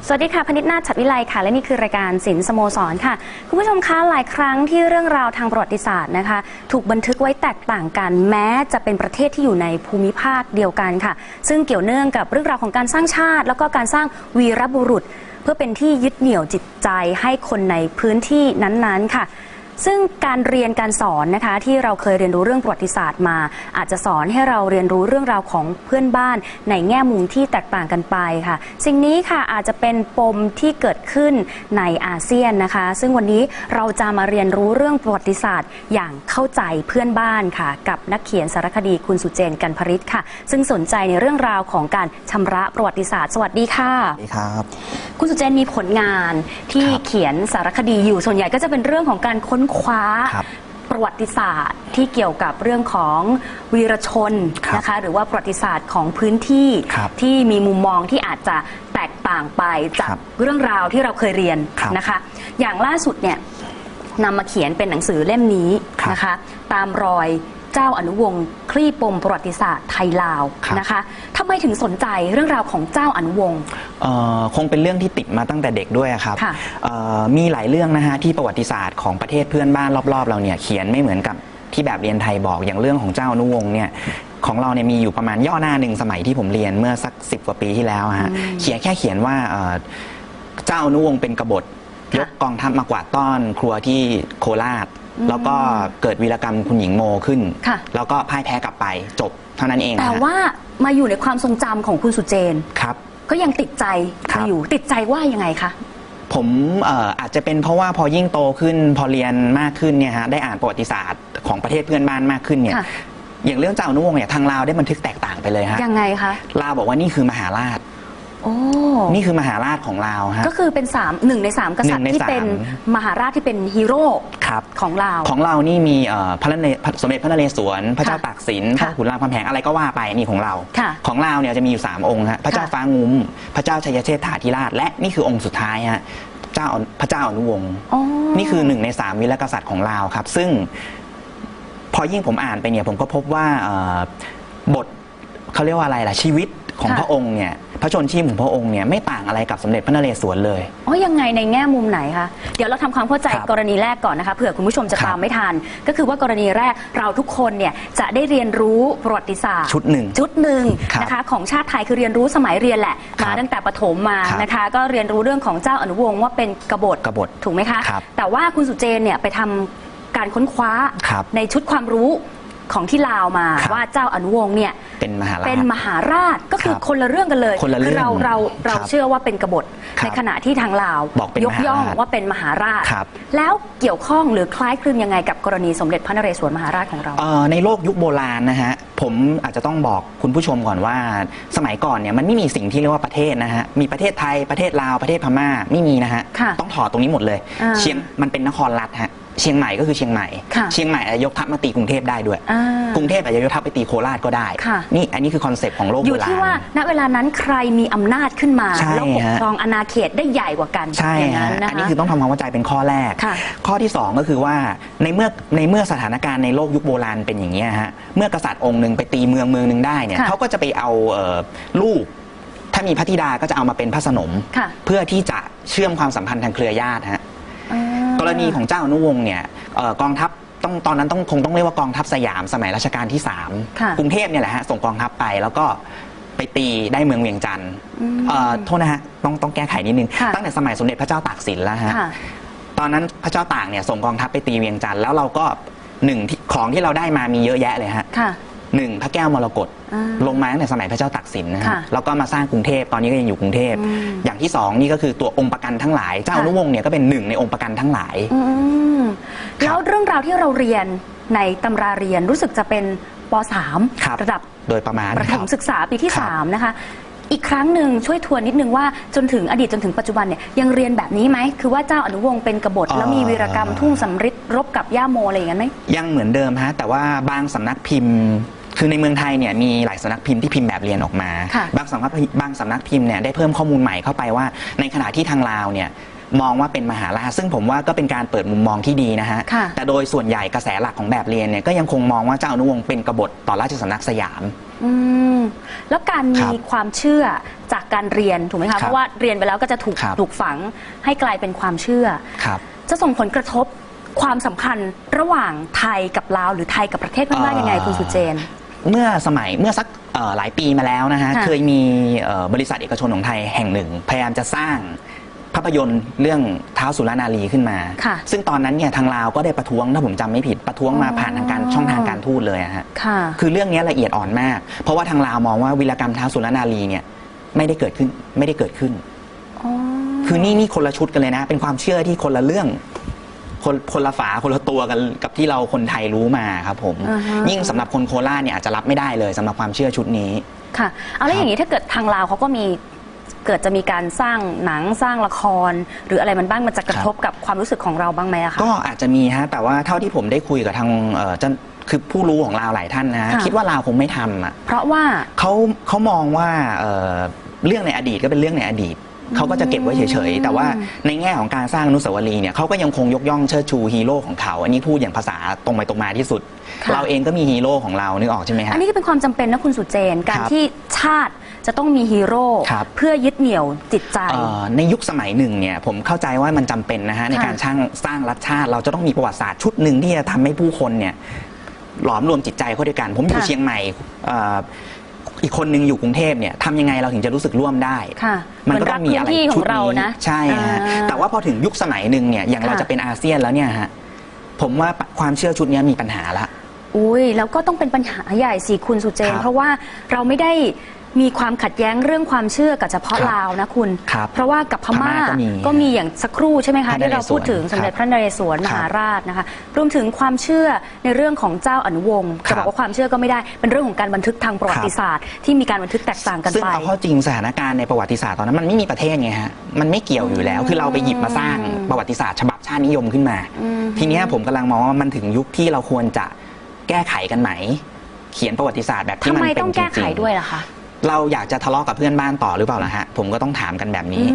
สวัสดีค่ะพนิษฐ์นาถ ฉัตรวิไลค่ะและนี่คือรายการศิลป์สโมสรค่ะคุณผู้ชมคะหลายครั้งที่เรื่องราวทางประวัติศาสตร์นะคะถูกบันทึกไว้แตกต่างกันแม้จะเป็นประเทศที่อยู่ในภูมิภาคเดียวกันค่ะซึ่งเกี่ยวเนื่องกับเรื่องราวของการสร้างชาติแล้วก็การสร้างวีรบุรุษเพื่อเป็นที่ยึดเหนี่ยวจิตใจให้คนในพื้นที่นั้นๆค่ะซึ่งการเรียนการสอนนะคะที่เราเคยเรียนรู้เรื่องประวัติศาสตร์มาอาจจะสอนให้เราเรียนรู้เรื่องราวของเพื่อนบ้านในแง่มุมที่แตกต่างกันไปค่ะสิ่งนี้ค่ะอาจจะเป็นปมที่เกิดขึ้นในอาเซียนนะคะซึ่งวันนี้เราจะมาเรียนรู้เรื่องประวัติศาสตร์อย่างเข้าใจเพื่อนบ้านค่ะกับนักเขียนสารคดีคุณสุเจน กันพริตค่ะซึ่งสนใจในเรื่องราวของการชำระประวัติศาสตร์สวัสดีค่ะสวัสดีครับคุณสุเจนมีผลงานที่เขียนสารคดีอยู่ส่วนใหญ่ก็จะเป็นเรื่องของการค้นคว้าประวัติศาสตร์ที่เกี่ยวกับเรื่องของวีรชนนะคะหรือว่าประวัติศาสตร์ของพื้นที่ที่มีมุมมองที่อาจจะแตกต่างไปจากเรื่องราวที่เราเคยเรียนนะคะอย่างล่าสุดเนี่ยนำมาเขียนเป็นหนังสือเล่มนี้นะคะตามรอยเจ้าอนุวงศ์คลี่ปมประวัติศาสตร์ไทยลาวนะคะทำไมถึงสนใจเรื่องราวของเจ้าอนุวงศ์คงเป็นเรื่องที่ติดมาตั้งแต่เด็กด้วยครับมีหลายเรื่องนะฮะที่ประวัติศาสตร์ของประเทศเพื่อนบ้านรอบๆเราเนี่ยเขียนไม่เหมือนกับที่แบบเรียนไทยบอกอย่างเรื่องของเจ้าอนุวงศ์เนี่ยของเราเนี่ยมีอยู่ประมาณย่อหน้าหนึ่งสมัยที่ผมเรียนเมื่อสัก10 กว่าปีที่แล้วฮะเขียนว่าเจ้าอนุวงศ์เป็นกบฏยกกองทัพมากวาดต้อนครัวที่โคราชแล้วก็เกิดวีรกรรมคุณหญิงโมขึ้นแล้วก็พ่ายแพ้กลับไปจบเท่านั้นเองแต่ว่ามาอยู่ในความทรงจำของคุณสุเจนครับก็ยังติดใจอยู่ติดใจว่ายังไงคะผมอาจจะเป็นเพราะว่าพอยิ่งโตขึ้นพอเรียนมากขึ้นเนี่ยฮะได้อ่านประวัติศาสตร์ของประเทศเพื่อนบ้านมากขึ้นเนี่ยอย่างเรื่องเจ้าอนุวงศ์เนี่ยทางลาวได้บันทึกแตกต่างไปเลยฮะยังไงคะลาวบอกว่านี่คือมหาราชนี่คือมหาราชของลาวฮะก็คือเป็น1 ใน 3กษัตริย์ที่เป็นมหาราชที่เป็นฮีโร่ของลาวนี่มีสมเด็จพระนเรศวรพระเจ้าตากสินพระขุนรามคำแหงอะไรก็ว่าไปนี่ของเราของลาวเนี่ยจะมีอยู่3 องค์ฮะพระเจ้าฟ้างุ้มพระเจ้าชัยเชษฐาธิราชและนี่คือองค์สุดท้ายฮะพระเจ้าอนุวงศ์นี่คือ1 ใน 3วีรกษัตริย์ของลาวครับซึ่งพอยิ่งผมอ่านไปเนี่ยผมก็พบว่าบทเขาเรียกว่าอะไรล่ะชีวิตของพระองค์เนี่ยพระชนชีพของพระองค์เนี่ยไม่ต่างอะไรกับสมเด็จพระนเรศวรเลยยังไงในแง่มุมไหนคะเดี๋ยวเราทำความเข้าใจกรณีแรกก่อนนะคะเผื่อคุณผู้ชมจะตามไม่ทันก็คือว่ากรณีแรกเราทุกคนเนี่ยจะได้เรียนรู้ประวัติศาสตร์ชุดหนึ่งนะคะของชาติไทยคือเรียนรู้สมัยเรียนแหละมาตั้งแต่ประถมมานะคะก็เรียนรู้เรื่องของเจ้าอนุวงศ์ว่าเป็นกบฏถูกไหมคะแต่ว่าคุณสุเจนเนี่ยไปทำการค้นคว้าในชุดความรู้ของที่ลาวมาว่าเจ้าอนุวงศ์เนี่ยเป็นมหาราชก็คือคนละเรื่องกันเลยคือเราเชื่อว่าเป็นกบฏในขณะที่ทางลาวยกย่องว่าเป็นมหาราชแล้วเกี่ยวข้องหรือคล้ายคลึงยังไงกับกรณีสมเด็จพระนเรศวรมหาราชของเราในโลกยุคโบราณนะฮะผมอาจจะต้องบอกคุณผู้ชมก่อนว่าสมัยก่อนเนี่ยมันไม่มีสิ่งที่เรียกว่าประเทศนะฮะมีประเทศไทยประเทศลาวประเทศพม่าไม่มีนะฮะต้องถอดตรงนี้หมดเลยมันเป็นนครรัฐฮะเชียงใหม่ก็คือเชียงใหม่ยกทัพมาตีกรุงเทพได้ด้วยกรุงเทพอาจจะยกทัพไปตีโคราชก็ได้นี่อันนี้คือคอนเซปต์ของโลกโบราณอยู่ที่ว่าณเวลานั้นใครมีอำนาจขึ้นมาแล้วปกครองอาณาเขตได้ใหญ่กว่ากันใช่ฮะอันนี้คือต้องทำความเข้าใจเป็นข้อแรกข้อที่2ก็คือว่าในเมื่อสถานการณ์ในโลกยุคโบราณเป็นอย่างนี้ฮะเมื่อกษัตริย์องค์หนึ่งไปตีเมืองหนึ่งได้เนี่ยเขาก็จะไปเอาลูกถ้ามีพระธิดาก็จะเอามาเป็นพระสนมเพื่อที่จะเชื่อมความสัมพันธ์ทางเครือญาติฮะกรณีของเจ้าอนุวงศ์เนี่ยกองทัพตอนนั้นคงต้องเรียกว่ากองทัพสยามสมัยรัชกาลที่3กรุงเทพเนี่ยแหละฮะส่งกองทัพไปแล้วก็ไปตีได้เมืองเวียงจันทร์โทษนะฮะต้องแก้ไขนิดนึงตั้งแต่สมัยสมเด็จพระเจ้าตากสินแล้วฮะตอนนั้นพระเจ้าตากเนี่ยส่งกองทัพไปตีเวียงจันทร์แล้วเราก็ของที่เราได้มามีเยอะแยะเลยฮะพระแก้วมรกตลงมาตั้งแต่สมัยพระเจ้าตากสินนะฮะแล้วก็มาสร้างกรุงเทพตอนนี้ก็ยังอยู่กรุงเทพอย่างที่2นี่ก็คือตัวองค์ประกันทั้งหลายเจ้าอนุวงศ์เนี่ยก็เป็น1 ในองค์ประกันทั้งหลายแล้วเรื่องราวที่เราเรียนในตำราเรียนรู้สึกจะเป็นป.3 ระดับโดยประมาณประถมศึกษาปีที่3นะคะอีกครั้งหนึ่งช่วยทวนนิดนึงว่าจนถึงอดีตจนถึงปัจจุบันเนี่ยยังเรียนแบบนี้ไหมคือว่าเจ้าอนุวงศ์เป็นกบฏแล้วมีวีรกรรมทุ่งสำริดรบกับย่าโมอะไรอย่างนั้นไหมยังเหมือนเดิมฮะแต่ว่าบางสำนักพิมพ์คือในเมืองไทยเนี่ยมีหลายสำนักพิมพ์ที่พิมพ์แบบเรียนออกมาบางสำนักพิมพ์เนี่ยได้เพิ่มข้อมูลใหม่เข้าไปว่าในขณะที่ทางลาวเนี่ยมองว่าเป็นมหาราชซึ่งผมว่าก็เป็นการเปิดมุมมองที่ดีนะฮะแต่โดยส่วนใหญ่กระแสหลักของแบบเรียนเนี่ยก็ยังคงมองว่าเจ้าอนุวงศ์เป็นกบฏต่อราชสำนักสยาม แล้วการมีความเชื่อจากการเรียนถูกไหมคะเพราะว่าเรียนไปแล้วก็จะถูกฝังให้กลายเป็นความเชื่อจะส่งผลกระทบความสัมพันธ์ระหว่างไทยกับลาวหรือไทยกับประเทศเพื่อนบ้านยังไงคุณสุเจนเมื่อสักหลายปีมาแล้วนะฮะเคยมีบริษัทเอกชนของไทยแห่งหนึ่งพยายามจะสร้างภาพยนตร์เรื่องท้าวสุรนารีขึ้นมาซึ่งตอนนั้นเนี่ยทางลาวก็ได้ประท้วงถ้าผมจำไม่ผิดประท้วงมาผ่านทางการช่องทางการทูตเลยฮะคือเรื่องนี้ละเอียดอ่อนมากเพราะว่าทางลาวมองว่าวีรกรรมท้าวสุรนารีเนี่ยไม่ได้เกิดขึ้นคือนี่คนละชุดกันเลยนะเป็นความเชื่อที่คนละเรื่องคนละฝาคนละตัวกันกับที่เราคนไทยรู้มาครับผมยิ่งสำหรับคนโคราชเนี่ยอาจจะรับไม่ได้เลยสำหรับความเชื่อชุดนี้ค่ะเอาแล้วอย่างนี้ถ้าเกิดทางลาวเขาก็จะมีการสร้างหนังสร้างละครหรืออะไรมันบ้างมันจะกระทบกับความรู้สึกของเราบ้างไหมคะก็อาจจะมีฮะแต่ว่าเท่าที่ผมได้คุยกับทางคือผู้รู้ของลาวหลายท่านนะคิดว่าลาวคงไม่ทำอ่ะเพราะว่าเขามองว่าเรื่องในอดีตก็เป็นเรื่องในอดีตเขาก็จะเก็บไว้เฉยๆแต่ว่าในแง่ของการสร้างอนุสาวรีย์เนี่ยเขาก็ยังคงยกย่องเชิดชูฮีโร่ของเขาอันนี้พูดอย่างภาษาตรงไปตรงมาที่สุดเราเองก็มีฮีโร่ของเรานึกออกใช่ไหมฮะอันนี้ก็เป็นความจำเป็นนะคุณสุเจนการที่ชาติจะต้องมีฮีโร่เพื่อยึดเหนี่ยวจิตใจในยุคสมัยหนึ่งเนี่ยผมเข้าใจว่ามันจำเป็นนะฮะในการสร้างรัฐชาติเราจะต้องมีประวัติศาสตร์ชุดหนึ่งที่จะทำให้ผู้คนเนี่ยหลอมรวมจิตใจเข้าด้วยกันผมอยู่เชียงใหม่อีกคนนึงอยู่กรุงเทพเนี่ยทำยังไงเราถึงจะรู้สึกร่วมได้มันก็ต้องมีอะไรชุดนี้ใช่ฮะแต่ว่าพอถึงยุคสมัยหนึ่งเนี่ยอย่างเราจะเป็นอาเซียนแล้วเนี่ยฮะผมว่าความเชื่อชุดนี้มีปัญหาละอุ้ยแล้วก็ต้องเป็นปัญหาใหญ่สิคุณสุเจนเพราะว่าเราไม่ได้มีความขัดแย้งเรื่องความเชื่อกับเฉพาะลาวนะคุณเพราะว่ากับพม่าก็มีอย่างสักครู่ใช่ไหมคะที่เราพูดถึงสมเด็จพระนเรศวรมหาราชนะคะรวมถึงความเชื่อในเรื่องของเจ้าอนุวงศ์จะบอกว่าความเชื่อก็ไม่ได้เป็นเรื่องของการบันทึกทางประวัติศาสตร์ที่มีการบันทึกแตกต่างกันไปซึ่งเอาเข้าจริงสถานการณ์ในประวัติศาสตร์ตอนนั้นมันไม่มีประเทศไงฮะมันไม่เกี่ยวอยู่แล้วคือเราไปหยิบมาสร้างประวัติศาสตร์ฉบับชาตินิยมขึ้นมาทีนี้ผมกำลังมองว่ามันถึงยุคที่เราควรจะแก้ไขกันไหมเขียนประวัติศาสตร์แบบที่มันเป็นจริงๆทำไมต้องแก้ไขด้วยล่ะคะเราอยากจะทะเลาะกับเพื่อนบ้านต่อหรือเปล่าล่ะฮะผมก็ต้องถามกันแบบนี้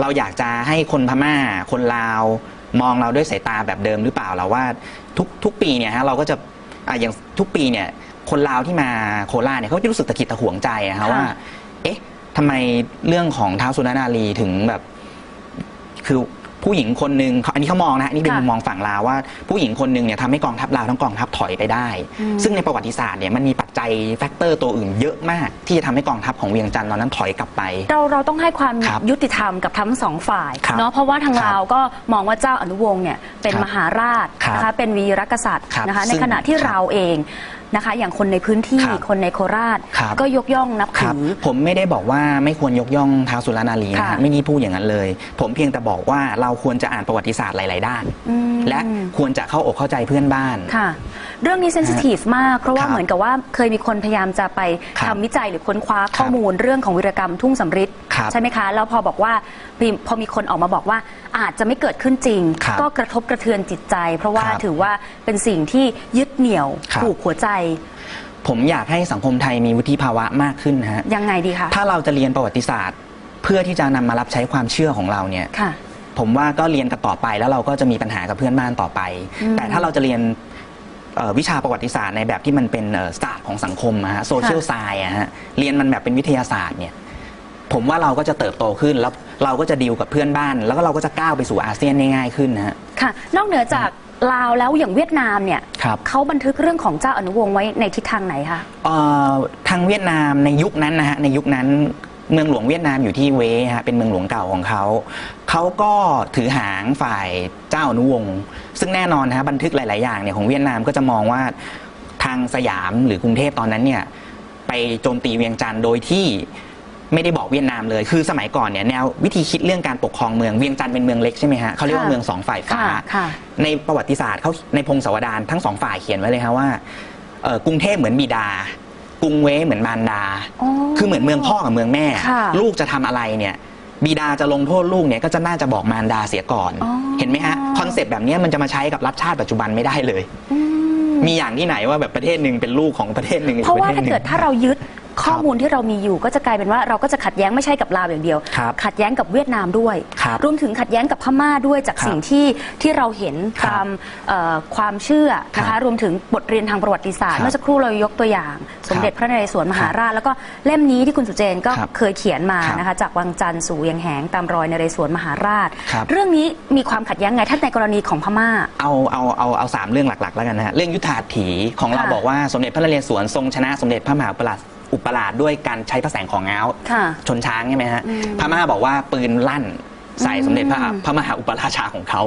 เราอยากจะให้คนพม่าคนลาวมองเราด้วยสายตาแบบเดิมหรือเปล่าเราว่าทุกปีเนี่ยฮะเราก็จะอย่างทุกปีเนี่ยคนลาวที่มาโคราชเนี่ยเขาจะรู้สึกตะขิดตะขวงใจฮะว่าเอ๊ะทำไมเรื่องของท้าวสุรนารีถึงแบบคือผู้หญิงคนหนึ่งอันนี้เขามองนะนี่เป็นมุมมองฝั่งลาวว่าผู้หญิงคนหนึ่งเนี่ยทำให้กองทัพลาวทั้งกองทัพถอยไปได้ซึ่งในประวัติศาสตร์เนี่ยมันมีปัจจัยแฟกเตอร์ตัวอื่นเยอะมากที่จะทำให้กองทัพของเวียงจันทร์ตอนนั้นถอยกลับไปเราต้องให้ความยุติธรรมกับทั้งสองฝ่ายเนาะเพราะว่าทางลาวก็มองว่าเจ้าอนุวงศ์เนี่ยเป็นมหาราชนะคะเป็นวีรกษัตริย์นะคะในขณะที่เราเองนะคะอย่างคนในพื้นที่คนในโคราชก็ยกย่องนับถือผมไม่ได้บอกว่าไม่ควรยกย่องท้าวสุรนารีนะไม่ได้พูดอย่างนั้นเลยผมเพียงแต่บอกว่าเราควรจะอ่านประวัติศาสตร์หลายๆด้านและควรจะเข้าอกเข้าใจเพื่อนบ้านค่ะเรื่องนี้เซนซิทีฟมากเพราะว่าเหมือนกับว่าเคยมีคนพยายามจะไปทำวิจัยหรือค้นคว้าข้อมูลเรื่องของวีรกรรมทุ่งสำริดใช่ไหมคะแล้วพอบอกว่าพอมีคนออกมาบอกว่าอาจจะไม่เกิดขึ้นจริงก็กระทบกระเทือนจิตใจ เพราะว่าถือว่าเป็นสิ่งที่ยึดเหนี่ยวผูกหัวใจผมอยากให้สังคมไทยมีวุฒิภาวะมากขึ้นฮะยังไงดีคะถ้าเราจะเรียนประวัติศาสตร์เพื่อที่จะนำมารับใช้ความเชื่อของเราเนี่ยผมว่าก็เรียนกันต่อไปแล้วเราก็จะมีปัญหากับเพื่อนบ้านต่อไปแต่ถ้าเราจะเรียนวิชาประวัติศาสตร์ในแบบที่มันเป็นศาสตร์ของสังคมฮะโซเชียลไซน์ฮะเรียนมันแบบเป็นวิทยาศาสตร์เนี่ยผมว่าเราก็จะเติบโตขึ้นแล้วเราก็จะดีลกับเพื่อนบ้านแล้วก็เราก็จะก้าวไปสู่อาเซียนได้ง่ายขึ้นนะฮะค่ะนอกเหนือจากลาวแล้วอย่างเวียดนามเนี่ยเขาบันทึกเรื่องของเจ้าอนุวงศ์ไว้ในทิศทางไหนคะทางเวียดนามในยุคนั้นนะฮะในยุคนั้นเมืองหลวงเวียดนามอยู่ที่เวฮะเป็นเมืองหลวงเก่าของเขาก็ถือหางฝ่ายเจ้าอนุวงศ์ซึ่งแน่นอนนะฮะบันทึกหลายๆอย่างเนี่ยของเวียดนามก็จะมองว่าทางสยามหรือกรุงเทพตอนนั้นเนี่ยไปโจมตีเวียงจันทร์โดยที่ไม่ได้บอกเวียดนามเลยคือสมัยก่อนเนี่ยแนววิธีคิดเรื่องการปกครองเมืองเวียงจันทร์เป็นเมืองเล็กใช่ไหมฮะเขาเรียกว่าเมืองสองฝ่ายฟ้าในประวัติศาสตร์เขาในพงศาวดารทั้งสองฝ่ายเขียนไว้เลยครับว่ากรุงเทพเหมือนบิดากรุงเว้เหมือนมารดาคือเหมือนเมืองพ่อกับเมืองแม่ลูกจะทำอะไรเนี่ยบิดาจะลงโทษลูกเนี่ยก็จะน่าจะบอกมารดาเสียก่อนเห็นไหมฮะคอนเซปต์แบบนี้มันจะมาใช้กับรัฐชาติปัจจุบันไม่ได้เลยมีอย่างที่ไหนว่าแบบประเทศหนึ่งเป็นลูกของประเทศหนึ่งเพราะว่าถ้าเกิดถ้าเรายึด ข้อมูลที่เรามีอยู่ก็จะกลายเป็นว่าเราก็จะขัดแย้งไม่ใช่กับลาวอย่างเดียว ขัดแย้งกับเวียดนามด้วยรวมถึงขัดแย้งกับพม่าด้วยจากสิ่งที่เราเห็นตามความเชื่อนะคะรวมถึงบทเรียนทางประวัติศาสตร์เมื่อสักครู่เรายกตัวอย่างสมเด็จพระนเรศวรมหาราชแล้วก็เล่มนี้ที่คุณสุเจนก็เคยเขียนมานะคะจากวังจันทร์สู่เวียงแหงตามรอยนเรศวรมหาราชเรื่องนี้มีความขัดแย้งไงท่านในกรณีของพม่าเอา3เรื่องหลักๆแล้วกันนะฮะเรื่องยุทธาถีของเราบอกว่าสมเด็จพระนเรศวรทรงชนะสมเด็จพระมหาอุปราชด้วยการใช้พระแสงของง้าวชนช้างใช่ไหมฮะพม่าบอกว่าปืนลั่นใส่สมเด็จพระมหาอุปราชาของเขา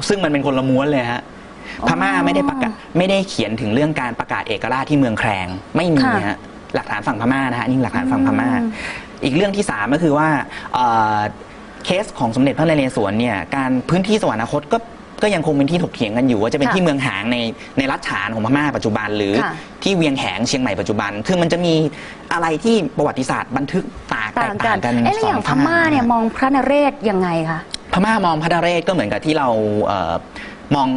ซึ่งมันเป็นคนละม้วนเลยฮะพม่าไม่ได้เขียนถึงเรื่องการประกาศเอกราชที่เมืองแคลงไม่มีฮะหลักฐานฝั่งพม่านะฮะนี่หลักฐานฝั่งพม่าอีกเรื่องที่3ก็คือว่าเคสของสมเด็จพระนเรศวรเนี่ยการพื้นที่สวรรคตก็ยังคงเป็นที่ถกเถียงกันอยู่ว่าจะเป็นที่เมืองหางในรัฐฉานของพม่าปัจจุบันหรือที่เวียงแหงเชียงใหม่ปัจจุบันคือมันจะมีอะไรที่ประวัติศาสตร์บันทึกแตกต่างกันแล้วอย่างพม่าเนี่ยมองพระนเรศยังไงคะพม่ามองพระนเรศก็เหมือนกับที่เรามอง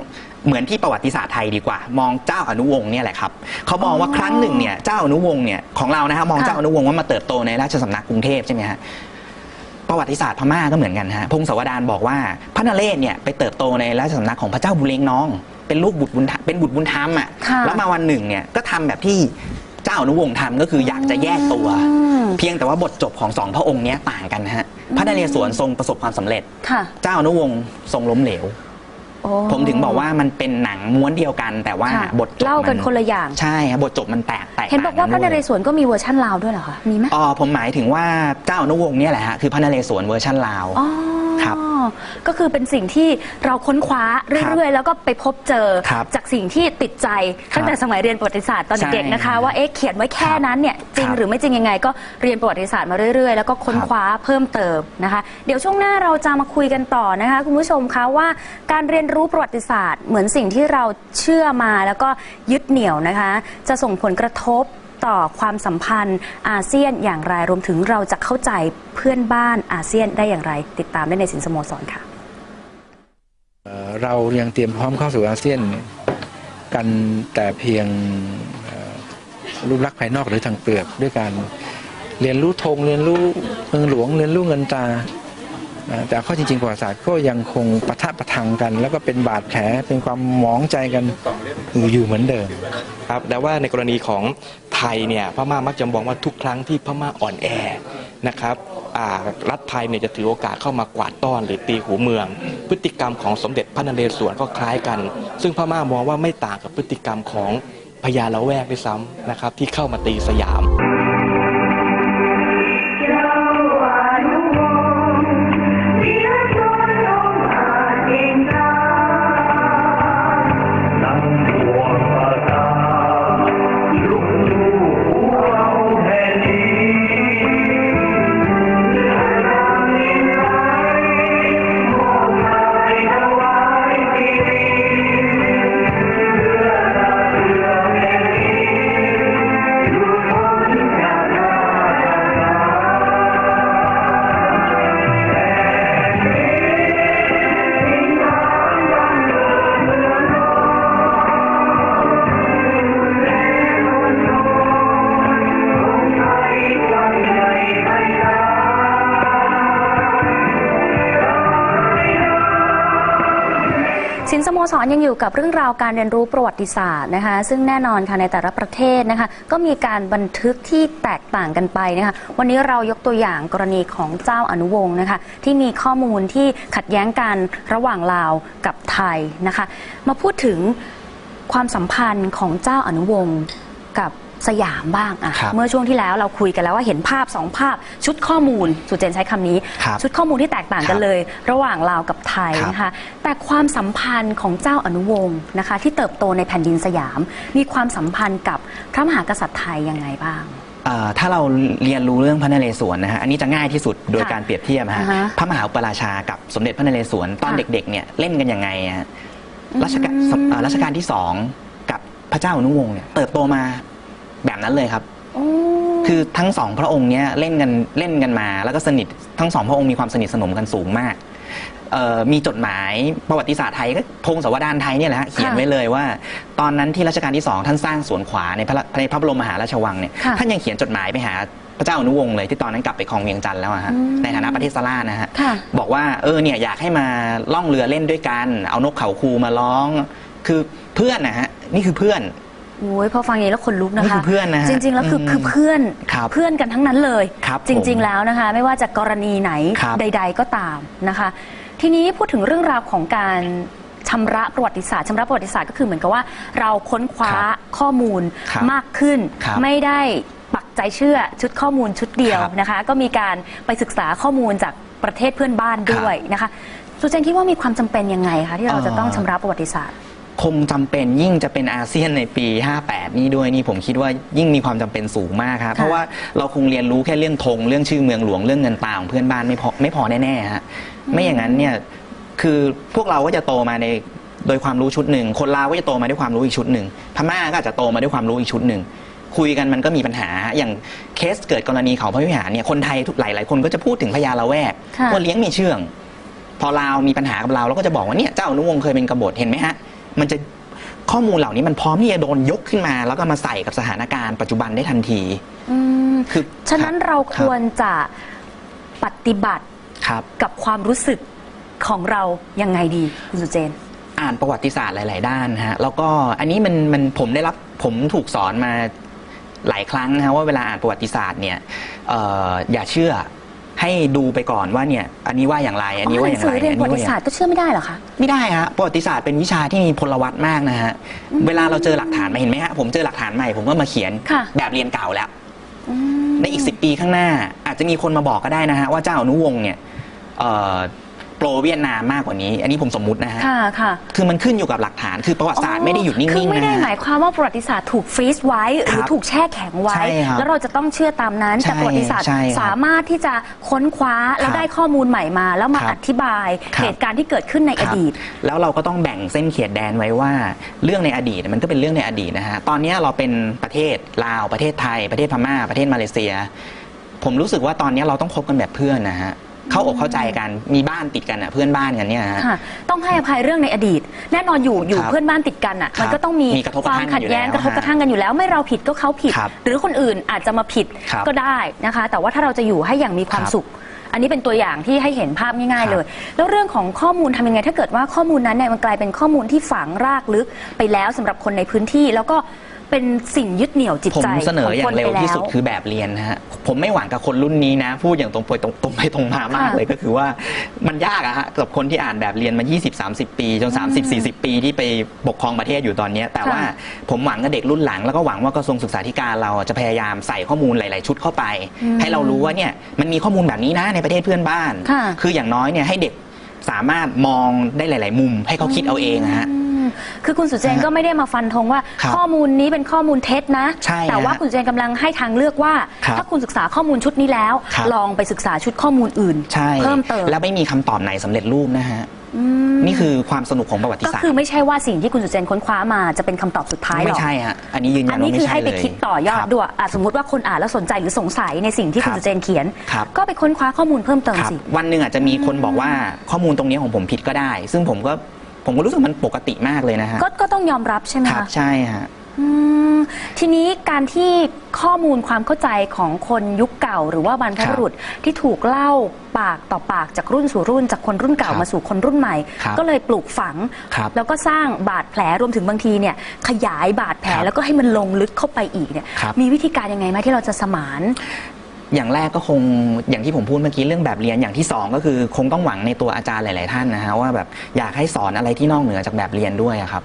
เหมือนที่ประวัติศาสตร์ไทยดีกว่ามองเจ้าอนุวงศ์เนี่ยแหละครับเขามองว่าครั้งหนึ่งเนี่ยเจ้าอนุวงศ์เนี่ยของเรานะครับมองเจ้าอนุวงศ์ว่ามาเติบโตในราชสำนักกรุงเทพใช่ไหมฮะประวัติศาสตร์พม่าก็เหมือนกันฮะพงศาวดารบอกว่าพระนเรศเนี่ยไปเติบโตในราชสำนักของพระเจ้าบุเรงนองเป็นลูกบุตรบุญธรรมอ่ะแล้วมาวันหนึ่งเนี่ยก็ทำแบบที่เจ้าอนุวงศ์ทำก็คืออยากจะแยกตัวเพียงแต่ว่าบทจบของ2พระองค์นี้ต่างกันฮะพระนเรศวรทรงประสบความสำเร็จเจ้าอนุวงศ์ทรงล้มเหลวผมถึงบอกว่ามันเป็นหนังม้วนเดียวกันแต่ว่าบทจบเล่ากันคนละอย่างใช่ครับบทจบมันแตกเห็นบอกว่าพระนเรศวรก็มีเวอร์ชันลาวด้วยเหรอคะมีไหมผมหมายถึงว่าเจ้าอนุวงศ์เนี่ยแหละฮะคือพระนเรศวรเวอร์ชันลาวครับก็คือเป็นสิ่งที่เราค้นคว้าเรื่อยๆแล้วก็ไปพบเจอจากสิ่งที่ติดใจตั้งแต่สมัยเรียนประวัติศาสตร์ตอนเด็กๆนะคะว่าเขียนไว้แค่นั้นเนี่ยจริงหรือไม่จริงยังไงก็เรียนประวัติศาสตร์มาเรื่อยๆแล้วก็ค้นคว้าเพิ่มเติมนะคะเดี๋ยวช่วงหน้าเราจะมาคุยกันต่อนะคะคุณผู้ชมคะว่าการเรียนรู้ประวัติศาสตร์เหมือนสิ่งที่เราเชื่อมาแล้วก็ยึดเหนี่ยวนะคะจะส่งผลกระทบต่อความสัมพันธ์อาเซียนอย่างไรรวมถึงเราจะเข้าใจเพื่อนบ้านอาเซียนได้อย่างไรติดตามได้ในสินสโมสรค่ะเรายังเตรียมพร้อมเข้าสู่อาเซียนกันแต่เพียงรูปลักษณ์ภายนอกหรือทางเปลือกด้วยการเรียนรู้ธงเรียนรู้เมืองหลวงเรียนรู้เงินตราแต่ข้อจริงๆประวัติศาสตร์ก็ยังคงปะทะปะทังกันแล้วก็เป็นบาดแผลเป็นความหมองใจกันอยู่เหมือนเดิมครับแต่ว่าในกรณีของไทยเนี่ยพม่ามักจะมองว่าทุกครั้งที่พม่าอ่อนแอนะครับรัฐไทยเนี่ยจะถือโอกาสเข้ามากวาดต้อนหรือตีหูเมืองพฤติกรรมของสมเด็จพระนเรศวรก็คล้ายกันซึ่งพม่ามองว่าไม่ต่างกับพฤติกรรมของพญาละแวกด้วยซ้ำนะครับที่เข้ามาตีสยามสินสโมสรยังอยู่กับเรื่องราวการเรียนรู้ประวัติศาสตร์นะคะซึ่งแน่นอนค่ะในแต่ละประเทศนะคะก็มีการบันทึกที่แตกต่างกันไปนะคะวันนี้เรายกตัวอย่างกรณีของเจ้าอนุวงศ์นะคะที่มีข้อมูลที่ขัดแย้งกันระหว่างลาวกับไทยนะคะมาพูดถึงความสัมพันธ์ของเจ้าอนุวงศ์กับสยามบ้างเมื่อช่วงที่แล้วเราคุยกันแล้วว่าเห็นภาพ2ภาพชุดข้อมูลสุเจนใช้คำนี้ชุดข้อมูลที่แตกต่างกันเลยระหว่างลาวกับไทยนะคะแต่ความสัมพันธ์ของเจ้าอนุวงศ์นะคะที่เติบโตในแผ่นดินสยามมีความสัมพันธ์กับพระมหากษัตริย์ไทยยังไงบ้างถ้าเราเรียนรู้เรื่องพระนเรศวรนะฮะอันนี้จะง่ายที่สุดโดยการเปรียบเทียบฮะพระมหาอุปราชากับสมเด็จพระนเรศวรตอนเด็กๆเนี่ยเล่นกันยังไงรัชกาลที่2กับพระเจ้าอนุวงศ์เนี่ยเติบโตมาแบบนั้นเลยครับคือทั้ง2พระองค์เนี้ยเล่นกันมาแล้วก็สนิททั้ง2พระองค์มีความสนิทสนมกันสูงมาก มีจดหมายประวัติศาสตร์ไทยก็ธงสวดานไทยเนี่ยแหละฮะเขียนไว้เลยว่า ตอนนั้นที่รัชกาลที่2ท่านสร้างสวนขวาในพระบรมมหาราชวังเนี่ยท่านยังเขียนจดหมายไปหาพระเจ้าอนุวงศ์เลยที่ตอนนั้นกลับไปครองเวียงจันทร์แล้วฮะในฐานะประเทศสลานะฮะบอกว่าเนี่ยอยากให้มาล่องเรือเล่นด้วยกันเอานกเขาคูมาร้องคือเพื่อนนะฮะนี่คือเพื่อนโอ้ยพอฟังอย่างนี้แล้วขนลุกนะคะนี่คือเพื่อนนะจริงๆแล้วคือเพื่อนกันทั้งนั้นเลยจริงๆแล้วนะคะไม่ว่าจะกรณีไหนใดๆก็ตามนะคะทีนี้พูดถึงเรื่องราวของการชำระประวัติศาสตร์ก็คือเหมือนกับว่าเราค้นคว้าข้อมูลมากขึ้นไม่ได้ปักใจเชื่อชุดข้อมูลชุดเดียวนะคะก็มีการไปศึกษาข้อมูลจากประเทศเพื่อนบ้านด้วยนะคะสุเจนคิดว่ามีความจำเป็นยังไงคะที่เราจะต้องชำระประวัติศาสตร์คงจำเป็นยิ่งจะเป็นอาเซียนในปี 58 นี้ด้วยนี่ผมคิดว่ายิ่งมีความจำเป็นสูงมากครับเพราะว่าเราคงเรียนรู้แค่เรื่องธงเรื่องชื่อเมืองหลวงเรื่องเงินตราของเพื่อนบ้านไม่พอแน่ๆฮะไม่อย่างนั้นเนี่ยคือพวกเราก็จะโตมาในโดยความรู้ชุดหนึ่งคนลาวก็จะโตมาด้วยความรู้อีกชุดหนึ่งพม่าก็อาจจะโตมาด้วยความรู้อีกชุดหนึ่งคุยกันมันก็มีปัญหาอย่างเคสเกิดกรณีเขาพระวิหารเนี่ยคนไทยหลายคนก็จะพูดถึงพญาละแวกว่าเลี้ยงมีเชื่องพอลาวมีปัญหากับเราก็จะบอกว่าเนี่ยเจ้าอนุวงศ์เคยเป็นกบฏเห็นไหมฮะมันจะข้อมูลเหล่านี้มันพร้อมที่จะโดนยกขึ้นมาแล้วก็มาใส่กับสถานการณ์ปัจจุบันได้ทันทีคือฉะนั้นเราควรจะปฏิบัติกับความรู้สึกของเรายังไงดีคุณสุเจนอ่านประวัติศาสตร์หลายๆด้านฮะแล้วก็อันนี้มันผมถูกสอนมาหลายครั้งนะว่าเวลาอ่านประวัติศาสตร์เนี่ยอย่าเชื่อให้ดูไปก่อนว่าเนี่ยอันนี้ว่าอย่างไรอันนี้ว่าอย่างไรเรียนประวัติศาสตร์ก็เชื่อไม่ได้หรอคะไม่ได้ฮะประวัติศาสตร์เป็นวิชาที่มีพลวัตมากนะฮะเวลาเราเจอหลักฐานมาเห็นไหมฮะผมเจอหลักฐานใหม่ผมก็มาเขียนแบบเรียนเก่าแล้วในอีก10 ปีข้างหน้าอาจจะมีคนมาบอกก็ได้นะฮะว่าเจ้าอนุวงศ์เนี่ยโปรเวียดนามมากกว่านี้อันนี้ผมสมมุตินะฮะคือมันขึ้นอยู่กับหลักฐานคือประวัติศาสตร์ไม่ได้หยุดนิ่งๆนะคือไม่ได้หมายความว่าประวัติศาสตร์ถูกฟรีซไว้หรือถูกแช่แข็งไว้แล้วเราจะต้องเชื่อตามนั้นแต่ประวัติศาสตร์สามารถที่จะค้นคว้าแล้วได้ข้อมูลใหม่มาแล้วมาอธิบายเหตุการณ์ที่เกิดขึ้นในอดีตแล้วเราก็ต้องแบ่งเส้นเขียดแดนไว้ว่าเรื่องในอดีตมันก็เป็นเรื่องในอดีตนะฮะตอนนี้เราเป็นประเทศลาวประเทศไทยประเทศพม่าประเทศมาเลเซียผมรู้สึกว่าตอนนี้เราต้องคบกันแบบเพื่อนนะฮะเข้าอกเข้าใจกันมีบ้านติดกันอ่ะเพื่อนบ้านกันเนี่ยฮะต้องให้อภัยเรื่องในอดีตแน่นอนอยู่เพื่อนบ้านติดกันอ่ะมันก็ต้องมีความขัดแย้งกระทบกระทั่งกันอยู่แล้วไม่เราผิดก็เขาผิดหรือคนอื่นอาจจะมาผิดก็ได้นะคะแต่ว่าถ้าเราจะอยู่ให้อย่างมีความสุขอันนี้เป็นตัวอย่างที่ให้เห็นภาพง่ายๆเลยแล้วเรื่องของข้อมูลทำยังไงถ้าเกิดว่าข้อมูลนั้นเนี่ยมันกลายเป็นข้อมูลที่ฝังรากลึกไปแล้วสำหรับคนในพื้นที่แล้วก็เป็นสิ่งยึดเหนี่ยวจิตใจผมเสนออย่างเร็วที่สุดคือแบบเรียนนะฮะผมไม่หวังกับคนรุ่นนี้นะพูดอย่างตรงไปตรงมามากเลยก็คือว่ามันยากอะฮะกับคนที่อ่านแบบเรียนมา 20-30 ปีจน 30-40 ปีที่ไปปกครองประเทศอยู่ตอนนี้แต่ว่าผมหวังกับเด็กรุ่นหลังแล้วก็หวังว่ากระทรวงศึกษาธิการเราจะพยายามใส่ข้อมูลหลายๆชุดเข้าไปให้เรารู้ว่าเนี่ยมันมีข้อมูลแบบนี้นะในประเทศเพื่อนบ้านคืออย่างน้อยเนี่ยให้เด็กสามารถมองได้หลายๆมุมให้เขาคิดเอาเองฮะคือคุณสุเจนก็ไม่ได้มาฟันธงว่าข้อมูลนี้เป็นข้อมูลเท็จนะแต่ว่าคุณสุเจนกำลังให้ทางเลือกว่าถ้าคุณศึกษาข้อมูลชุดนี้แล้วลองไปศึกษาชุดข้อมูลอื่นเพิ่มเติมแล้วไม่มีคำตอบไหนสำเร็จรูปนะฮะนี่คือความสนุกของประวัติศาสตร์ก็คือไม่ใช่ว่าสิ่งที่คุณสุเจนค้นคว้ามาจะเป็นคำตอบสุดท้ายหรอกไม่ใช่ฮะอันนี้ยืนยันว่าไม่ใช่เลยอันนี้คือให้ไปคิดต่อยอดด้วยสมมติว่าคนอ่านแล้วสนใจหรือสงสัยในสิ่งที่คุณสุเจนเขียนก็ไปค้นคว้าข้อมูลเพิ่มเติมสิวันหนึ่งอาจจะมีคนบอกว่าข้อมูลตรงนี้ของผมผิดก็ได้ซึ่งผมก็รู้สึกมันปกติมากเลยนะฮะก็ต้องยอมรับใช่ไหมคะใช่ฮะทีนี้การที่ข้อมูลความเข้าใจของคนยุคเก่าหรือว่าบรรพบุรุษที่ถูกเล่าปากต่อปากจากรุ่นสู่รุ่นจากคนรุ่นเก่ามาสู่คนรุ่นใหม่ก็เลยปลูกฝังแล้วก็สร้างบาดแผลรวมถึงบางทีเนี่ยขยายบาดแผลแล้วก็ให้มันลงลึกเข้าไปอีกเนี่ยมีวิธีการยังไงไหมที่เราจะสมานอย่างแรกก็คงอย่างที่ผมพูดเมื่อกี้เรื่องแบบเรียนอย่างที่2ก็คือคงต้องหวังในตัวอาจารย์หลายๆท่านนะฮะว่าแบบอยากให้สอนอะไรที่นอกเหนือจากแบบเรียนด้วยครับ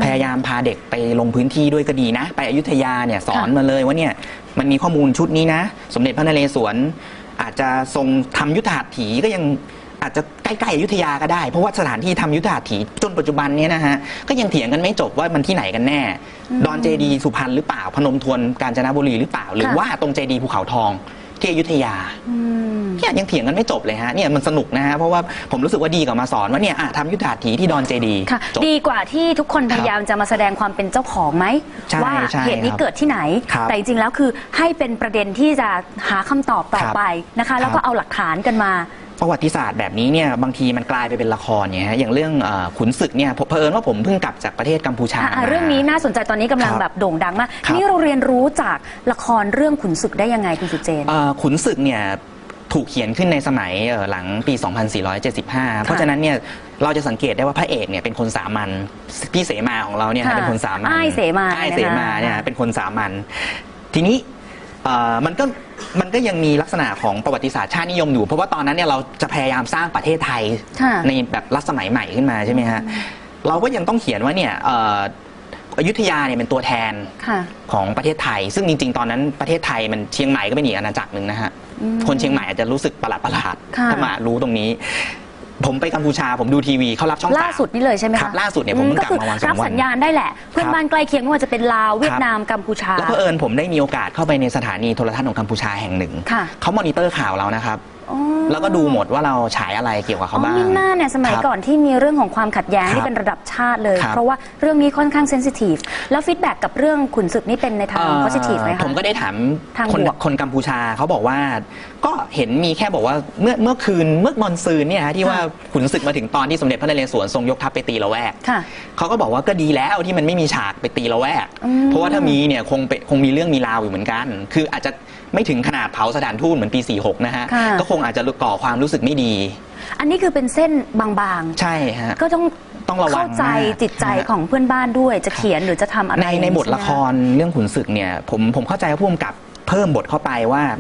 พยายามพาเด็กไปลงพื้นที่ด้วยก็ดีนะไปอยุธยาเนี่ยสอนมาเลยว่าเนี่ยมันมีข้อมูลชุดนี้นะสมเด็จพระนเรศวรอาจจะทรงทำยุทธหัตถีก็ยังอาจจะใกล้ๆอยุธยาก็ได้เพราะว่าสถานที่ทำยุทธหัตถีจนปัจจุบันนี้นะฮะก็ยังเถียงกันไม่จบว่ามันที่ไหนกันแน่ดอนเจดีสุพรรณหรือเปล่าพนมทวนกาญจนบุรีหรือเปล่าหรือว่าตรงเจดีภูเขาทองที่อยุธยาเนี่ยยังเถียงกันไม่จบเลยฮะเนี่ยมันสนุกนะฮะเพราะว่าผมรู้สึกว่าดีกว่ามาสอนว่าเนี่ยทำยุทธหัตถีที่ดอนเจดีดีกว่าที่ทุกคนพยายามจะมาแสดงความเป็นเจ้าของไหมว่าเหตุนี้เกิดที่ไหนแต่จริงๆแล้วคือให้เป็นประเด็นที่จะหาคำตอบต่อไปนะคะแล้วก็เอาหลักฐานกันมา ประวัติศาสตร์แบบนี้เนี่ยบางทีมันกลายไปเป็นละครเนี่ยฮะอย่างเรื่องขุนศึกเนี่ยเผอิญว่าผมเพิ่งกลับจากประเทศกัมพูชามา เรื่องนี้น่าสนใจตอนนี้กำลัง ครับ แบบโด่งดังมาก ครับ นี่เราเรียนรู้จากละครเรื่องขุนศึกได้ยังไงคุณสุเจน ขุนศึกเนี่ยถูกเขียนขึ้นในสมัยหลังปี 2475 เพราะฉะนั้นเนี่ยเราจะสังเกตได้ว่าพระเอกเนี่ยเป็นคนสามัญพี่เสมาของเราเนี่ย ค่ะ เป็นคนสามัญ อ้ายเสมา อ้ายเสมา นะคะ เนี่ยเป็นคนสามัญทีนี้มันก็ยังมีลักษณะของประวัติศาสตร์ชาตินิยมอยู่เพราะว่าตอนนั้นเนี่ยเราจะพยายามสร้างประเทศไทย ค่ะ ในแบบรัชสมัยใหม่ขึ้นมาใช่ไหมฮะเราก็ยังต้องเขียนว่าเนี่ยอยุธยาเนี่ยเป็นตัวแทน ค่ะ ของประเทศไทย ซึ่งจริงๆ ตอนนั้นประเทศไทยมันเชียงใหม่ก็เป็นอีกอาณาจักรหนึ่งนะฮะ คนเชียงใหม่อาจจะรู้สึกประหลาด ค่ะ ถ้ามารู้ตรงนี้ ผมไปกัมพูชาผมดูทีวีเขารับช่อง ล่าสุดนี่เลยใช่ไหม ครั คะ บล่าสุดเนี่ยผมเพิ่งกลับมาวันส รั อบ งวั สั น ญญาณได้แหละ เพื่อนบ้านใกล้เคียงไม่ว่าจะเป็นลาวเวียดนามกัมพูชา แล้วเผอิญผมได้มีโอกาสเข้าไปในสถานีโทรทัศน์ของกัมพูชาแห่งหนึ่ง ค่ะ เขามอนิเตอร์ข่าวเรานะครับ อ๋อ แล้วก็ดูหมดว่าเราฉายอะไรเกี่ยวกับเขาบ้าง มิน่าเนี่ยสมัย ครับ ก่อนที่มีเรื่องของความขัดแย้ง ครับ ที่เป็นระดับชาติเลย ครับ เพราะว่าเรื่องนี้ค่อนข้างเซนซิทีฟแล้วฟีดแบ็กกับเรื่องขุนศึกนี่เป็นในทางโพซิทีฟไหมคะ ผมก็ได้ถาม ทาง คน บวก คนกัมพูชาเขาบอกว่าก็เห็นมีแค่บอกว่าเมื่อคืนเมื่อมอนซืนเนี่ยฮะที่ว่าขุนศึกมาถึงตอนที่สมเด็จพระนเรศวรทรงยกทัพไปตีละแวก ค่ะ เขาก็บอกว่าก็ดีแล้วที่มันไม่มีฉากไปตีละแวก เพราะว่าถ้ามีเนี่ยคงมีเรื่องมีราวอยู่เหมือนกัน คืออาจจะไม่ถึงขนาดเผาสถานทูตเหมือนปี 46 นะฮะ ค่ะ ก็คงอาจจะก่อความรู้สึกไม่ดี อันนี้คือเป็นเส้นบาง ใช่ฮะ ๆ ก็ต้อง ต้องระวัง เข้าใจ มาก จิตใจของเพื่อนบ้านด้วยจะเขียนหรือจะทำอะไร ในบทละครเรื่องขุนศึกเนี่ยผมเข้าใจว่าผู้กำกับเพิ่มบทเข้าไปว่า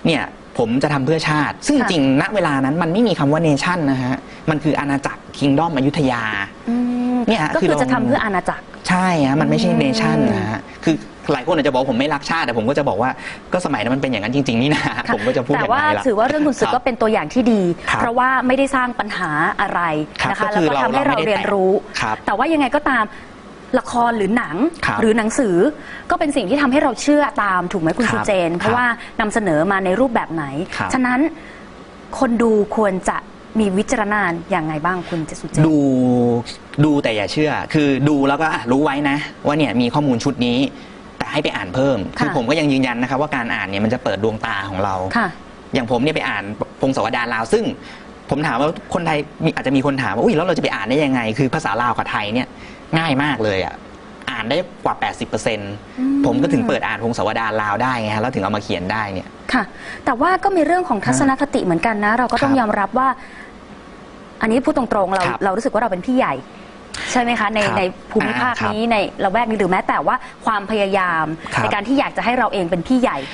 เนี่ยผมจะทำเพื่อชาติ ซึ่งจริงณเวลานั้นมันไม่มีคำว่าเนชั่นนะฮะมันคืออาณาจักรคิงดอมอยุธยา อืม เนี่ยฮะ ก็คือ คือเรา จะทำเพื่ออาณาจักร ใช่ฮะมันไม่ใช่เนชั่นนะฮะคือหลายคนอาจจะบอกผมไม่รักชาติแต่ผมก็จะบอกว่าก็สมัยนั้นมันเป็นอย่างนั้นจริงๆนี่นะ ค่ะ ผมก็จะพูดอ แต่ ย่าง ว่า ไรล่ะ ถือว่าเรื่องขุนศึก ครับ ก็เป็นตัวอย่างที่ดี ครับ เพราะว่าไม่ได้สร้างปัญหาอะไร ครับ นะคะ ก็คือ แล้วก็ทำให้ เรา เรา ไม่ได้ เรียนรู้ ครับ แต่ว่ายังไงก็ตามละครหรือหนัง ครับ หรือหนังสือก็เป็นสิ่งที่ทำให้เราเชื่อตามถูกไหมคุณ ครับ สุเจน เพราะว่านำเสนอมาในรูปแบบไหน ครับ ฉะนั้นคนดูควรจะมีวิจารณญาณอย่างไงบ้างคุณสุเจน ดูแต่อย่าเชื่อ คือดูแล้วก็รู้ไว้นะ ว่าเนี่ยมีข้อมูลชุดนี้ แต่ให้ไปอ่านเพิ่ม ค่ะ คือผมก็ยังยืนยันนะครับว่าการอ่านเนี่ยมันจะเปิดดวงตาของเรา ค่ะ อย่างผมเนี่ยไปอ่านพงศาวดารลาวซึ่งผมถามว่าคนไทยอาจจะมีคนถามว่าอุ้ยแล้วเราจะไปอ่านได้ยังไง คือภาษาลาวกับไทยเนี่ยง่ายมากเลยอ่ะอ่านได้กว่า 80%ผมก็ถึงเปิดอ่านพงศาวดารลาวได้ไงฮะแล้วถึงเอามาเขียนได้เนี่ย ค่ะ แต่ว่าก็มีเรื่องของทัศนคติเหมือนกันนะ เราก็ต้อง ครับ ยอมรับว่า อันนี้พูดตรงๆเรา ครับ เรารู้สึกว่าเราเป็นพี่ใหญ่ ใช่ไหมคะ ใน ครับ ในภูมิภาค ครับ นี้ในละแวกนี้หรือแม้แต่ว่าความพยายาม ครับ ในการที่อยากจะให้เราเองเป็นพี่ใหญ่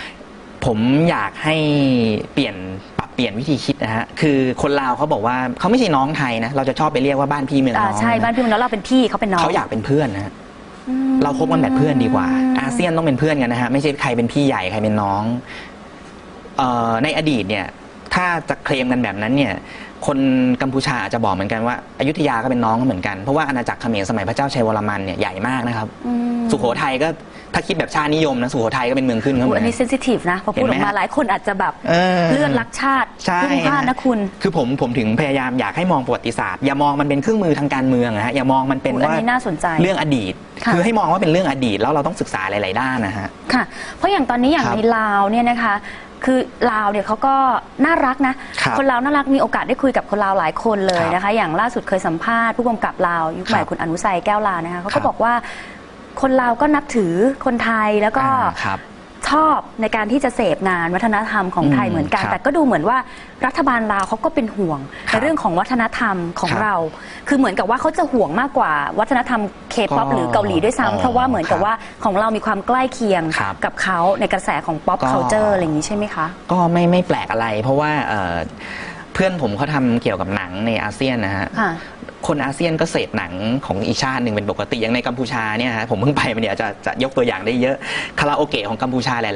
ผมอยากให้ปรับเปลี่ยนวิธีคิดนะฮะ คือคนลาวเขาบอกว่าเขาไม่ใช่น้องไทยนะ เราจะชอบไปเรียกว่าบ้านพี่เมืองน้อง ใช่ ะ บ้านพี่เมืองน้องเราเป็นพี่เขาเป็นน้อง เขาอยากเป็นเพื่อนนะฮะ เราคบกันแบบเพื่อนดีกว่า อาเซียนต้องเป็นเพื่อนกันนะฮะ ไม่ใช่ใครเป็นพี่ใหญ่ใครเป็นน้องในอดีตเนี่ย ถ้าจะเคลมกันแบบนั้นเนี่ย คนกัมพูชาอาจจะบอกเหมือนกันว่าอยุธยาก็เป็นน้องกันเหมือนกัน เพราะว่าอาณาจักรเขมรสมัยพระเจ้าชัยวรมันเนี่ยใหญ่มากนะครับ สุโขทัยก็ถ้าคิดแบบชาตินิยมนะสุโขทัยก็เป็นเมืองขึ้นก็เหมื อั อน น นี้เซนซิทีฟนะพอพูดออกมาหลายคนอาจจะแบบ เออ เลื่อนรักชาติ ใช่ พุ่งพลาดนะคุณ คือผมถึงพยายามอยากให้มองประวัติศาสตร์อย่ามองมันเป็นเครื่องมือทางการเมืองนะฮะอย่ามองมันเป็น อัน ว่า นี้น่าสนใจ เรื่องอดีต ค่ะ คือให้มองว่าเป็นเรื่องอดีตแล้วเราต้องศึกษาหลายๆด้านนะฮะ ค่ะ เพราะอย่างตอนนี้อย่าง ครับ ในลาวเนี่ยนะคะ คือลาวเนี่ยเขาก็น่ารักนะ ครับ คนลาวน่ารักมีโอกาสได้คุยกับคนลาวหลายคนเลย ครับ นะคะ อย่างล่าสุดเคยสัมภาษณ์ผู้กำกับลาวยุคใหม่ ครับ คุณอนุสัยแก้วลานะคะเขา ครั ก็ บ บอกว่าคนลาวก็นับถือคนไทยแล้วก็ ครับ ชอบในการที่จะเสพงานวัฒนธรรมของไทยเหมือนกัน ครับ แต่ก็ดูเหมือนว่ารัฐบาลลาวเขาก็เป็นห่วง ครั ใน บ เรื่องของวัฒนธรรมของ ครับ เรา คือเหมือนกับว่าเขาจะห่วงมากกว่าวัฒนธรรมเคป๊อป ก็ หรือเกาหลีด้วยซ้ำเพราะว่าเหมือนกับว่าของเรามีความใกล้เคียง ครับ กับเขาในกระแสของป๊อป ก็ เคาเจอร์อะไรอย่างนี้ใช่ไหมคะ ก็ไม่แปลกอะไร เพราะว่าเพื่อนผมเขาทำเกี่ยวกับหนังในอาเซียนนะฮะ ค่ะ คนอาเซียนก็เสพหนังของอีกชาติหนึ่งเป็นปกติอย่างในกัมพูชาเนี่ยฮะผมเพิ่งไปมาเนี่ยจะยกตัวอย่างได้เยอะคาราโอเกะของกัมพูชาหล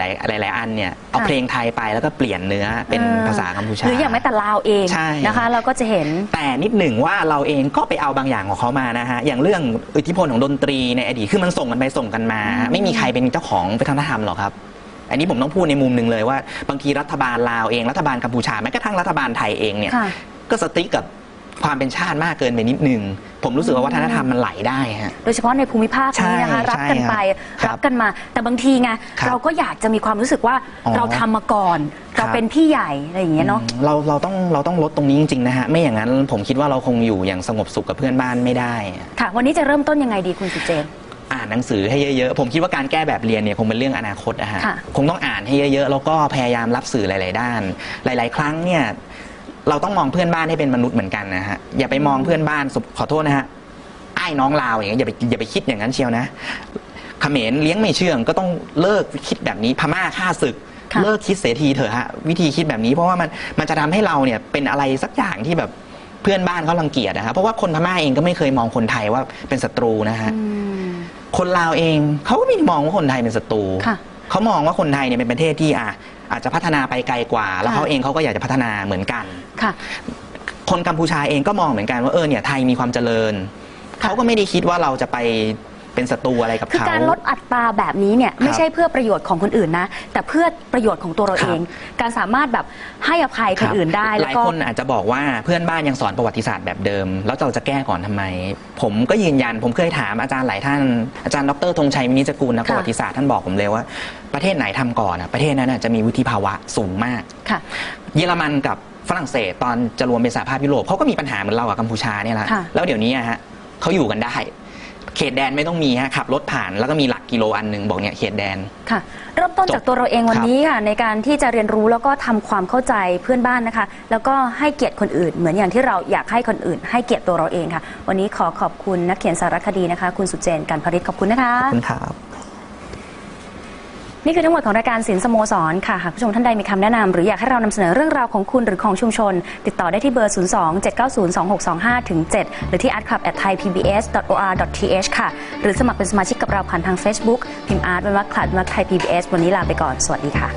ายๆอันเนี่ยเอา ค่ะ เพลงไทยไปแล้วก็เปลี่ยนเนื้อเป็นภาษากัมพูชา หรืออย่างแม้แต่ลาวเอง ใช่ นะคะ เราก็จะเห็น แต่นิดหนึ่งว่าเราเองก็ไปเอาบางอย่างของเขามานะฮะอย่างเรื่องอิทธิพลของดนตรีในอดีตคือมันส่งกันไปส่งกันมา ไม่มีใครเป็นเจ้าของวัฒนธรรมหรอกครับ อันนี้ผมต้องพูดในมุมหนึ่งเลยว่าบางทีรัฐบาลลาวเองรัฐบาลกัมพูชาแม้กระทั่งรัฐบาลไทยเองเนี่ย ค่ะ ก็สติ๊กกับความเป็นชาติมากเกินไปนิดนึง ผมรู้สึกว่าวัฒนธรรมมันไหลได้ฮะโดยเฉพาะในภูมิภาคนี้นะคะ ใช่ รับกันไป ครับ รับกันมา แต่บางทีไง ครับ เราก็อยากจะมีความรู้สึกว่า อ๋อ เราทำมาก่อน ครับ เราเป็นพี่ใหญ่อะไรอย่างเงี้ยเนาะ เราต้องลดตรงนี้จริงๆนะฮะไม่อย่างนั้นผมคิดว่าเราคงอยู่อย่างสงบสุขกับเพื่อนบ้านไม่ได้ ค่ะ วันนี้จะเริ่มต้นยังไงดีคุณสุเจน อ่านหนังสือให้เยอะๆผมคิดว่าการแก้แบบเรียนเนี่ยคงเป็นเรื่องอนาคตนะฮะ ค่ะ คงต้องอ่านให้เยอะๆแล้วก็พยายามรับสื่อหลายๆด้าน หลายๆ ครั้งเนี่ยเราต้องมองเพื่อนบ้านให้เป็นมนุษย์เหมือนกันนะฮะอย่าไปมองเพื่อนบ้านขอโทษนะฮะไอ้น้องลาวอย่างเงี้ยอย่าไปคิดอย่างนั้นเชียวนะเขมรเลี้ยงไม่เชื่องก็ต้องเลิกคิดแบบนี้พม่าฆ่าศึก ค่ะ เลิกคิดเสียทีเถอะฮะวิธีคิดแบบนี้เพราะว่ามันจะทำให้เราเนี่ยเป็นอะไรสักอย่างที่แบบเพื่อนบ้านเขารังเกียจนะครับเพราะว่าคนพม่าเองก็ไม่เคยมองคนไทยว่าเป็นศัตรูนะฮะ อืม คนลาวเองเขาก็ไม่ได้มองว่าคนไทยเป็นศัตรู ค่ะ เขามองว่าคนไทยเนี่ยเป็นประเทศที่อาจจะพัฒนาไปไกลกว่า แล้ว ค่ะ เขาเองเขาก็อยากจะพัฒนาเหมือนกัน ค่ะ คนกัมพูชาเองก็มองเหมือนกันว่าเนี่ยไทยมีความเจริญ ค่ะ เขาก็ไม่ได้คิดว่าเราจะไปเป็นศัตรูอะไรกับ คือ เขา การลดอัตราแบบนี้เนี่ยไม่ใช่เพื่อประโยชน์ของคนอื่นนะ แต่เพื่อประโยชน์ของตัวเรา ครั เอบ ง การสามารถแบบให้อภัยคนอื่นได้ ห แล้ว ลาย ก็ คนอาจจะบอกว่าเพื่อนบ้านยังสอนประวัติศาสตร์แบบเดิม แล้วเราจะแก้ก่อนทำไม ผมก็ยืนยันผมเคยถามอาจารย์หลายท่านอาจารย์ดรธงชัยวินิจกูลนัก ค่ะ ประวัติศาสตร์ท่านบอกผมเลยว่าประเทศไหนทำก่อนประเทศนั้นจะมีวุฒิภาวะสูงมาก ค่ะ เยอรมันกับฝรั่งเศสตอนจะรวมเป็นสหภาพยุโรปเขาก็มีปัญหาเหมือนเรากับกัมพูชาเนี่ยแหละ ค่ะ แล้วเดี๋ยวนี้เขาอยู่กันได้ เขตแดนไม่ต้องมีขับรถผ่านแล้วก็มีหลักกิโลอันหนึ่งบอกเนี่ยเขตแดน ค่ะ เริ่มต้นจากตัวเราเองวันนี้ค่ะในการที่จะเรียนรู้แล้วก็ทำความเข้าใจเพื่อนบ้านนะคะ แล้วก็ให้เกียรติคนอื่น เหมือนอย่างที่เราอยากให้คนอื่น ให้เกียรติตัวเราเองค่ะ วันนี้ขอขอบคุณนักเขียนสารคดีนะคะ คุณสุเจน กันพริตขอบคุณนะคะ ขอบคุณครับ นี่คือทั้งหมดของรายการศิลป์สโมสรค่ะหากผู้ชมท่านใดมีคำแนะนำหรืออยากให้เรานำเสนอเรื่องราวของคุณหรือของชุมชน ติดต่อได้ที่เบอร์ 02-790-2625-7 หรือที่ artclub@thaipbs.or.th ค่ะ หรือสมัครเป็นสมาชิกกับเราผ่านทาง Facebook พิมพ์อาร์ตเป็นวักคลัดวักไทย PBS วันนี้ลาไปก่อน สวัสดีค่ะ